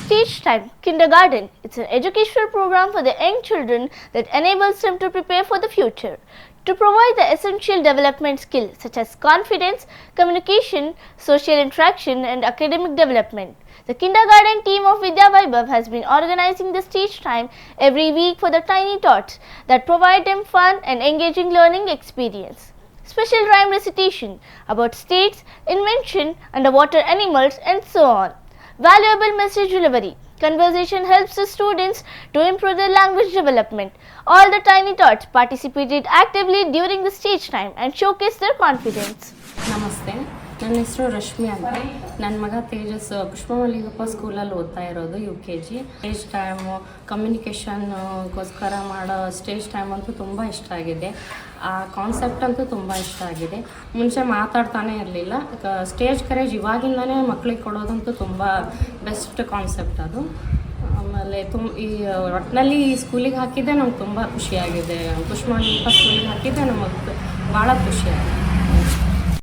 Stage Time Kindergarten. It's an educational program for the young children that enables them to prepare for the future. To provide the essential development skills such as confidence, communication, social interaction and academic development. The kindergarten team of Vidya Vaibhav has been organizing the Stage Time every week for the tiny tots that provide them fun and engaging learning experience. Special rhyme recitation about states, invention, underwater animals and so on. Valuable message delivery. Conversation helps the students to improve their language development. All the tiny tots participated actively during the Stage Time and showcased their confidence. ನಮಸ್ತೆ, ನನ್ನ ಹೆಸರು ರಶ್ಮಿ ಅಂತ. ನನ್ನ ಮಗ ತೇಜಸ್ ಪುಷ್ಪಮಲ್ಲಿಗಪ್ಪ ಸ್ಕೂಲಲ್ಲಿ ಓದ್ತಾ ಇರೋದು UKG. Stage time ಕಮ್ಯುನಿಕೇಷನ್ಗೋಸ್ಕರ ಮಾಡೋ ಸ್ಟೇಜ್ ಟೈಮ್ ಅಂತೂ ತುಂಬ ಇಷ್ಟ ಆಗಿದೆ. ಆ ಕಾನ್ಸೆಪ್ಟ್ ಅಂತೂ ತುಂಬ ಇಷ್ಟ ಆಗಿದೆ. ಮುಂಚೆ ಮಾತಾಡ್ತಾನೆ ಇರಲಿಲ್ಲ. ಸ್ಟೇಜ್ ಕರೇಜ್ ಇವಾಗಿಂದನೇ ಮಕ್ಕಳಿಗೆ ಕೊಡೋದಂತೂ ತುಂಬ ಬೆಸ್ಟ್ ಕಾನ್ಸೆಪ್ಟ್ ಅದು. ಆಮೇಲೆ ಈ ಒಟ್ಟಿನಲ್ಲಿ ಈ ಸ್ಕೂಲಿಗೆ ಹಾಕಿದ್ದೆ ನಮ್ಗೆ ತುಂಬ ಖುಷಿಯಾಗಿದೆ. ಪುಷ್ಪಮಲ್ಲಿಗಪ್ಪ ಸ್ಕೂಲಿಗೆ ಹಾಕಿದ್ದೆ ನಮಗೆ ಭಾಳ ಖುಷಿಯಾಗಿದೆ.